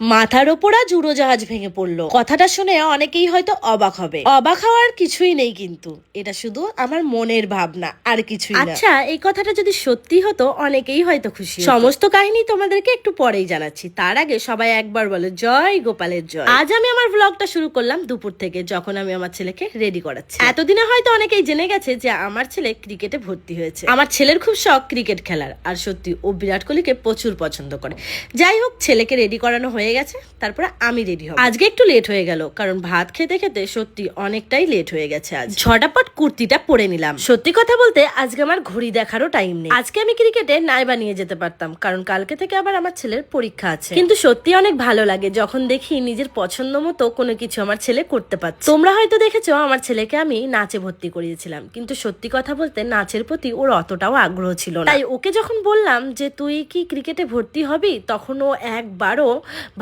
মাথার ওপর আজ উড়োজাহাজ ভেঙে পড়লো। কথাটা শুনে অনেকেই হয়তো অবাক হবে। অবাক হওয়ার কিছুই নেই, কিন্তু এটা শুধু আমার মনের ভাবনা, আর কিছুই না। আচ্ছা, এই কথাটা যদি সত্যি হতো অনেকেই হয়তো খুশি হতো। সমস্ত কাহিনী তোমাদেরকে একটু পরেই জানাচ্ছি, তার আগে সবাই একবার বলো জয় গোপালের জয়। আজ আমি আমার ব্লগটা শুরু করলাম দুপুর থেকে, যখন আমি আমার ছেলেকে রেডি করাচ্ছি। এতদিনে হয়তো অনেকেই জেনে গেছে যে আমার ছেলে ক্রিকেটে ভর্তি হয়েছে। আমার ছেলের খুব শখ ক্রিকেট খেলার, আর সত্যি ও বিরাট কোহলিকে প্রচুর পছন্দ করে। যাই হোক, ছেলেকে রেডি করানো হয়ে গেছে, তারপরে আমি রেডি হব। আজকে একটু লেট হয়ে গেল, কারণ ভাত খেতে খেতে সত্যি অনেকটাই লেট হয়ে গেছে। আজ ঝটাপট কুর্তিটা পরে নিলাম। সত্যি কথা বলতে আজকে আমার ঘড়ি দেখারও টাইম নেই। আজকে আমি ক্রিকেটে নাইবা নিয়ে যেতে পারতাম, কারণ কালকে থেকে আবার আমার ছেলের পরীক্ষা আছে। কিন্তু সত্যি অনেক ভালো লাগে যখন দেখি নিজের পছন্দ মতো কোনো কিছু আমার ছেলে করতে পারছে। তোমরা হয়তো দেখেছো আমার ছেলেকে আমি নাচে ভর্তি করিয়েছিলাম, কিন্তু সত্যি কথা বলতে নাচের প্রতি ওর অতটাও আগ্রহ ছিল না। তাই ওকে যখন বললাম যে তুই কি ক্রিকেটে ভর্তি হবি, তখন ও একবারও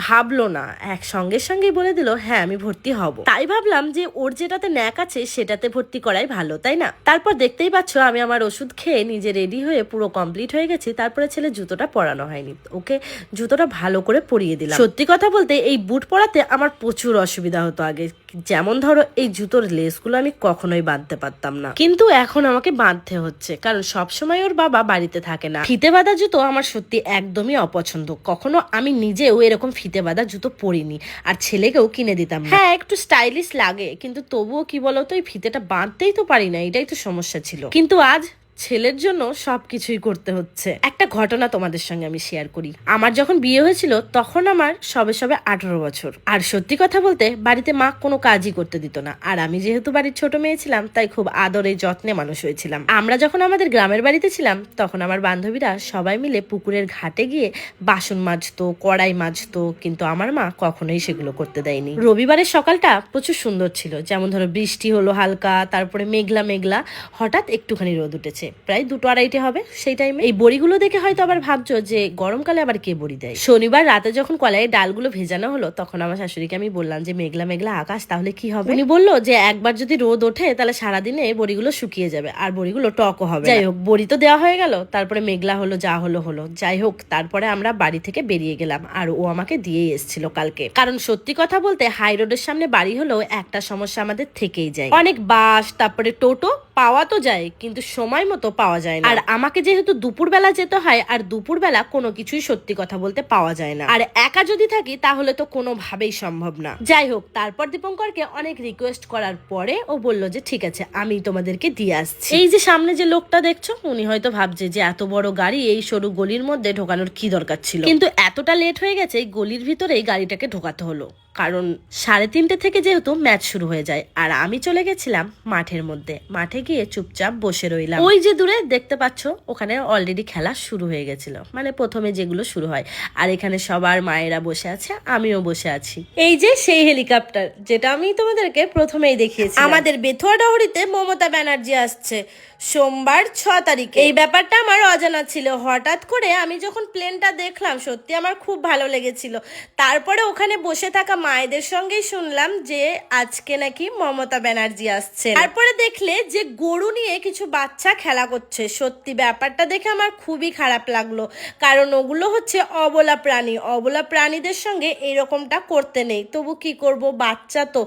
ভাবলো না, এক সঙ্গে সঙ্গেই বলে দিল হ্যাঁ আমি ভর্তি হব। তাই ভাবলাম যে ওর যেটাতে ন্যাক আছে সেটাতে ভর্তি করাই ভালো, তাই না? তারপর দেখতেই পাচ্ছ আমি আমার ওষুধ খেয়ে নিজে রেডি হয়ে পুরো কমপ্লিট হয়ে গেছি। তারপরে ছেলে জুতোটা পরানো হয়নি, ওকে জুতোটা ভালো করে পরিয়ে দিলাম। সত্যি কথা বলতে এই বুট পরাতে আমার প্রচুর অসুবিধা হতো আগে। যেমন ধরো এই জুতোর লেসগুলো আমি কখনোই বাঁধতে পারতাম না, কিন্তু এখন আমাকে বাঁধতে হচ্ছে, কারণ সবসময় ওর বাবা বাড়িতে থাকে না। ফিতে বাঁধা জুতো আমার সত্যি একদমই অপছন্দ। কখনো আমি নিজেও এরকম ফিতে বাঁধা জুতো পরিনি, আর ছেলেকেও কিনে দিতাম না। হ্যাঁ, একটু স্টাইলিশ লাগে, কিন্তু তবুও কি বলতো এই ফিতেটা বাঁধতেই তো পারি না, এটাই তো সমস্যা ছিল। কিন্তু আজ ছেলের জন্য সবকিছুই করতে হচ্ছে। একটা ঘটনা তোমাদের সঙ্গে আমি শেয়ার করি। আমার যখন বিয়ে হয়েছিল তখন আমার সবে সবে 18 বছর। আর সত্যি কথা বলতে বাড়িতে মা কোনো কাজই করতে দিত না, আর আমি যেহেতু বাড়ির ছোট মেয়ে ছিলাম তাই খুব আদরে যত্নে মানুষ হয়েছিলাম। আমরা যখন আমাদের গ্রামের বাড়িতে ছিলাম তখন আমার বান্ধবীরা সবাই মিলে পুকুরের ঘাটে গিয়ে বাসন মাজতো, কড়াই মাজতো, কিন্তু আমার মা কখনোই সেগুলো করতে দেয়নি। রবিবারের সকালটা প্রচুর সুন্দর ছিল, যেমন ধরো বৃষ্টি হলো হালকা, তারপরে মেঘলা মেঘলা, হঠাৎ একটুখানি রোদ উঠেছে, প্রায় 2-2:30 হবে সেই টাইমে। এই বড়িগুলো দেখে হয়তো আবার ভাবছো যে গরমকালে আবার কে বড়ি দেয়। শনিবার রাতে যখন কলাইয়ের ডালগুলো ভেজানো হলো তখন আমার শাশুড়িকে আমি বললাম যে মেঘলা মেঘলা আকাশ, তাহলে কি হবে? উনি বললো যে একবার যদি রোদ ওঠে তাহলে সারাদিনে বড়িগুলো শুকিয়ে যাবে আর বড়িগুলো টকও হবে। যাই হোক, বড়ি তো দেওয়া হয়ে গেল, তারপরে মেঘলা হলো, যা হলো হলো। যাই হোক, তারপরে আমরা বাড়ি থেকে বেরিয়ে গেলাম, আর ও আমাকে দিয়েই এসেছিল কালকে। কারণ সত্যি কথা বলতে হাই রোডের সামনে বাড়ি হলেও একটা সমস্যা আমাদের থেকেই যায়, অনেক বাস তারপরে টোটো পাওয়া তো যায়, কিন্তু সময় মতো পাওয়া যায় না। আর আমাকে যেহেতু দুপুরবেলা যেতে হয়, আর দুপুরবেলা কোনো কিছুই সত্যি কথা বলতে পাওয়া যায় না, আর একা যদি থাকি তাহলে তো কোনোভাবেই সম্ভব না। যাই হোক, তারপর দীপঙ্করকে অনেক রিকোয়েস্ট করার পরে ও বললো যে ঠিক আছে আমি তোমাদেরকে দিয়ে আসছি। এই যে সামনে যে লোকটা দেখছো, উনি হয়তো ভাবছে যে এত বড় গাড়ি এই সরু গলির মধ্যে ঢোকানোর কি দরকার ছিল, কিন্তু এতটা লেট হয়ে গেছে এই গলির ভিতরেই গাড়িটাকে ঢোকাতে হলো, কারণ 3:30 থেকে যেহেতু ম্যাচ শুরু হয়ে যায়। আর আমি চলে গেছিলাম মাঠের মধ্যে, মাঠে গিয়ে চুপচাপ বসে রইলাম। ওই যে দূরে দেখতে পাচ্ছ ওখানে অলরেডি খেলা শুরু হয়ে গেছিল, মানে প্রথমে যেগুলো শুরু হয়। আর এখানে সবার মায়েরা বসে আছে, আমিও বসে আছি। এই যে সেই হেলিকপ্টার যেটা আমি তোমাদেরকে প্রথমেই দেখিয়েছি, আমাদের বেথুয়া ডহরিতে মমতা ব্যানার্জি আসছে সোমবার 6 তারিখে। এই ব্যাপারটা আমার অজানা ছিল। হঠাৎ করে আমি যখন প্লেনটা দেখলাম সত্যি আমার খুব ভালো লেগেছিল। তারপরে ওখানে বসে থাকা মায়েদের সঙ্গেই শুনলাম যে আজকে নাকি মমতা ব্যানার্জি আসছে। তারপরে দেখলে যে গরু নিয়ে কিছু বাচ্চা খেলা করছে। সত্যি ব্যাপারটা দেখে আমার খুবই খারাপ লাগলো, কারণ ওগুলো হচ্ছে অবলা প্রাণী। অবলা প্রাণীদের সঙ্গে এরকমটা করতে নেই, তবু কি করব, বাচ্চা তো।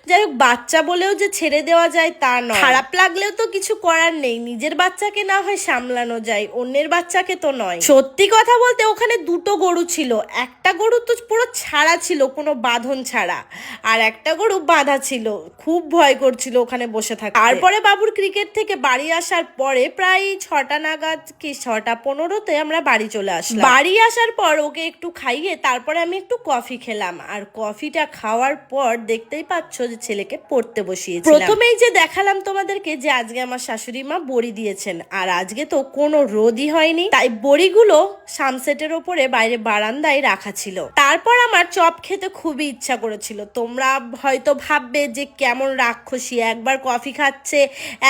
যাই হোক, বাচ্চা বলেও যে ছেড়ে দেওয়া যায় তা নয়। খারাপ লাগলেও তো কিছু করার নেই, নিজের বাচ্চাকে না হয় সামলানো যায়, অন্যের বাচ্চাকে তো নয়। সত্যি কথা বলতে ওখানে 2টো গরু ছিল। একটা গরু তো পুরো ছাড়া ছিল, কোনো বাঁধন ছাড়া, আর একটা গরু বাঁধা ছিল। খুব ভয় করছিল ওখানে বসে থাকতে। তারপরে বাবুর ক্রিকেট থেকে বাড়ি আসার পরে প্রায় 6টা নাগাদ কি 6:15 আমরা বাড়ি চলে আসলাম। বাড়ি আসার পর ওকে একটু খাইয়ে তারপরে আমি একটু কফি খেলাম, আর কফিটা খাওয়ার পর দেখতেই পাচ্ছ যে ছেলেকে পড়তে বসিয়েছিলাম। প্রথমেই যে দেখালাম তোমাদেরকে যে আজকে আমার শাশুড়ি মা বড়ি দিয়েছেন, আর আজকে তো কোনো রোদই হয়নি, তাই বড়িগুলো সানসেটের ওপরে বাইরে বারান্দায় রাখা ছিল। তারপর আমার চপ খেতে খুবই ইচ্ছা করেছিল। তোমরা হয়তো ভাববে যে কেমন রাক্ষসী, একবার কফি খাচ্ছে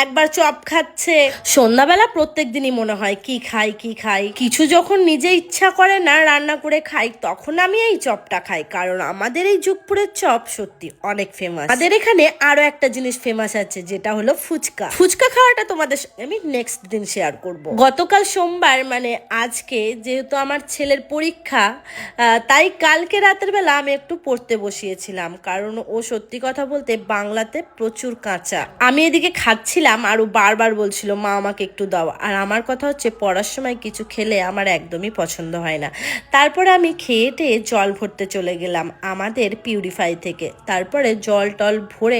একবার চপ খাচ্ছে। সন্ধ্যাবেলা প্রত্যেক দিনই মনে হয় কি খাই, কিছু যখন নিজে ইচ্ছা করে না রান্না করে খাই, তখন আমি এই চপটা খাই। কারণ আমাদের এই যুগপুরের চপ সত্যি অনেক ফেমাস। আমাদের এখানে আরো একটা জিনিস ফেমাস আছে, যেটা হলো ফুচকা। ফুচকা খাওয়াটা তোমাদের আমি নেক্সট দিন শেয়ার করব। গতকাল সোমবার মানে আজকে যেহেতু আমার ছেলের পরীক্ষা, তাই কালকে রাতের বেলা আমি একটু পড়তে বসিয়েছিলাম। কারণ ও সত্যি কথা বলতে বাংলাতে প্রচুর কাঁচা। আমি এদিকে খাচ্ছিলাম আর ও বারবার বলছিল মা আমাকে একটু দাও। আর আমার কথা হচ্ছে পড়ার সময় কিছু খেলে আমার একদমই পছন্দ হয় না। তারপরে আমি খেয়ে টেয়ে জল ভরতে চলে গেলাম আমাদের পিউরিফাই থেকে। তারপরে জল টল ভরে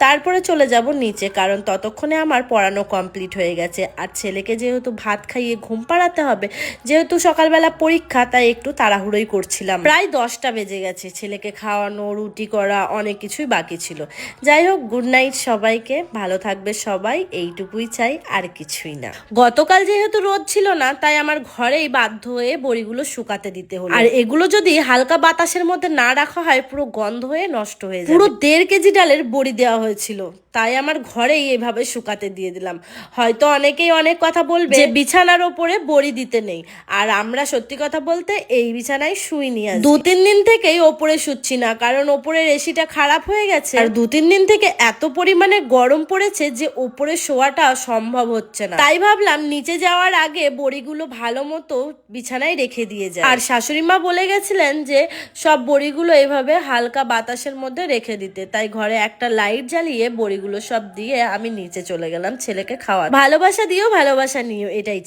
তারপরে চলে যাব নিচে, কারণ ততক্ষণে আমার পড়ানো কমপ্লিট হয়ে গেছে। আর ছেলেকে যেহেতু ভাত খাইয়ে ঘুম পাড়াতে হবে, যেহেতু সকালবেলা পরীক্ষা, তাই একটু তাড়াহুড়োই করছিলাম। প্রায় 10টা বেজে গেছে, ছেলেকে খাওয়ানো, রুটি করা, অনেক কিছুই বাকি ছিল। যাই হোক, গুড নাইট সবাইকে, ভালো থাকবে সবাই, এইটুকুই চাই, আর কিছুই না। গতকাল যেহেতু রোদ ছিল না, তাই আমার ঘরেই বাধ্য হয়ে বড়িগুলো শুকাতে দিতে হলো। আর এগুলো যদি হালকা বাতাসের মধ্যে না রাখা হয়, পুরো গন্ধ হয়ে নষ্ট হয়ে যায়। পুরো 1.5 কেজি ডালের বড়ি দেওয়া হয়েছিল, তাই আমার ঘরেই এভাবে শুকাতে দিয়ে দিলাম। হয়তো অনেকেই অনেক কথা বলবে যে বিছানার ওপরে বড়ি দিতে নেই, আর আমরা সত্যি কথা বলতে এই বিছানায় শুইনি। 2-3 দিন থেকেই ওপরে শুচ্ছি না, কারণ ওপরের এসিটা খারাপ হয়ে গেছে। আর 2-3 দিন থেকে এত পরিমাণে গরম পড়েছে যে ওপরে শোয়াটা সম্ভব হচ্ছে না। তাই ভাবলাম নিচে যাওয়ার আগে বড়িগুলো ভালো মতো বিছানায় রেখে দিয়ে যায়। আর শাশুড়ি মা বলে গেছিলেন যে সব বড়িগুলো এভাবে হালকা বাতাসের মধ্যে রেখে দিতে। তাই ঘরে একটা লাইট জ্বালিয়ে বড়িগুলো সব দিয়ে আমি নিচে চলে গেলাম ছেলেকে খাওয়া। ভালোবাসা দিও, ভালোবাসা নিও, এটাই।